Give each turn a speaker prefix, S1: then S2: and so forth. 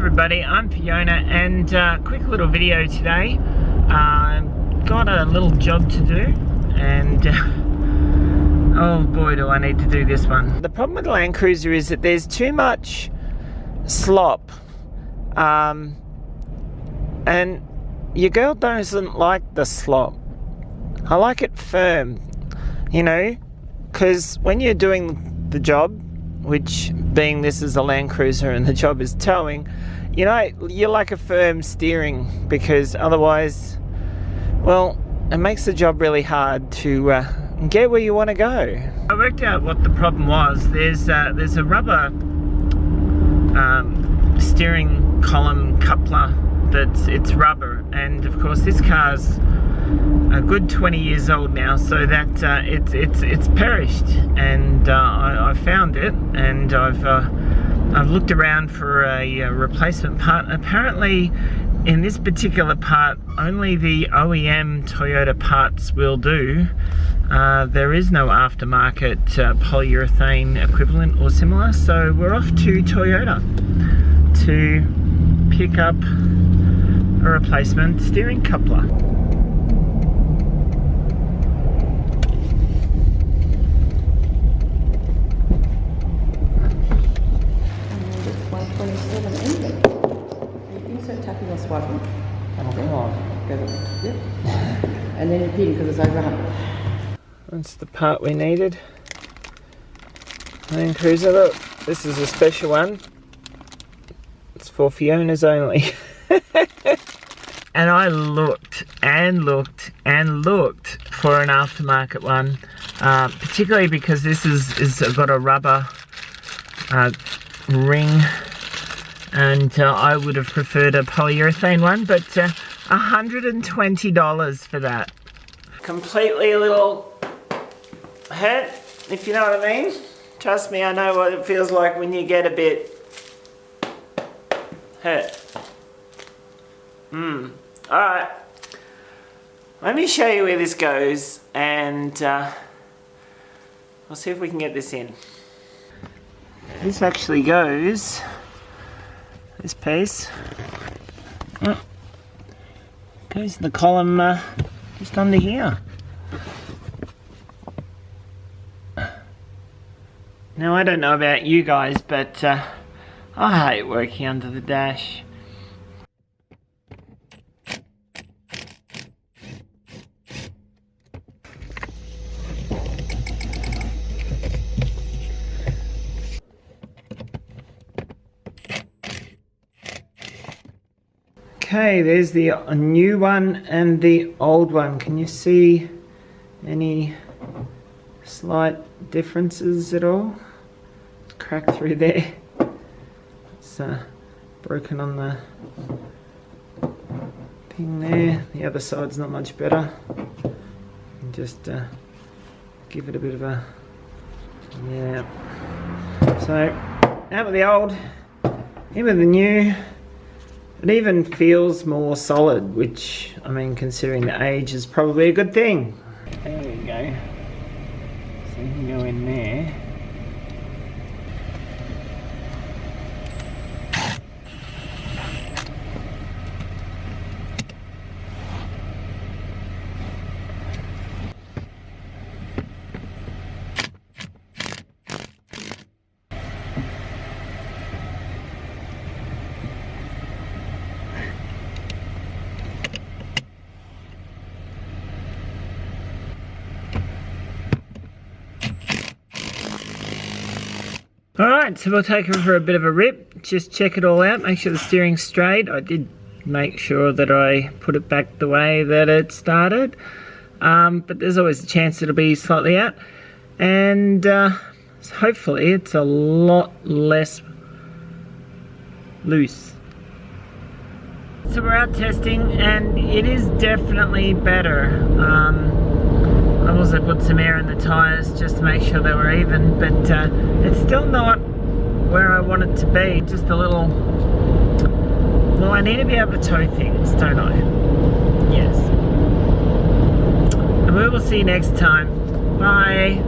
S1: everybody, I'm Feeonnaa, and quick little video today. Got a little job to do, and oh boy do I need to do this one. The problem with the Land Cruiser is that there's too much slop, and your girl doesn't like the slop. I like it firm, you know, because when you're doing the job, which being this is a Land Cruiser and the job is towing, you know, you like a firm steering, because otherwise, well, it makes the job really hard to get where you want to go. I worked out what the problem was. There's a rubber steering column coupler it's rubber, and of course this car's a good 20 years old now, so that it's perished, and I found it, and I've looked around for a replacement part. Apparently in this particular part only the OEM Toyota parts will do. There is no aftermarket polyurethane equivalent or similar, so we're off to Toyota to pick up a replacement steering coupler.
S2: Tapping or swiping.
S1: Okay.
S2: Yep. And then you pin because it's over 100.
S1: That's the part we needed. Land Cruiser, look, this is a special one. It's for Feeonnaa's only. And I looked and looked and looked for an aftermarket one, particularly because this is got a rubber ring. And I would have preferred a polyurethane one, but $120 for that. Completely a little hurt, if you know what I mean. Trust me, I know what it feels like when you get a bit hurt. Alright, let me show you where this goes, and we'll see if we can get this in. This actually goes... this piece goes in the column just under here. Now I don't know about you guys, but I hate working under the dash. Okay, there's the new one and the old one. Can you see any slight differences at all? It's cracked through there. It's broken on the thing there. The other side's not much better. And just give it a bit of a, yeah. So, out with the old, in with the new. It even feels more solid, which, I mean, considering the age, is probably a good thing. There we go. So you can go in there. Alright, so we'll take it for a bit of a rip, just check it all out, make sure the steering's straight. I did make sure that I put it back the way that it started, but there's always a chance it'll be slightly out, and hopefully it's a lot less loose. So we're out testing, and it is definitely better. I've also put some air in the tyres just to make sure they were even, but it's still not where I want it to be. Just a little... well, I need to be able to tow things, don't I? Yes. And we will see you next time. Bye.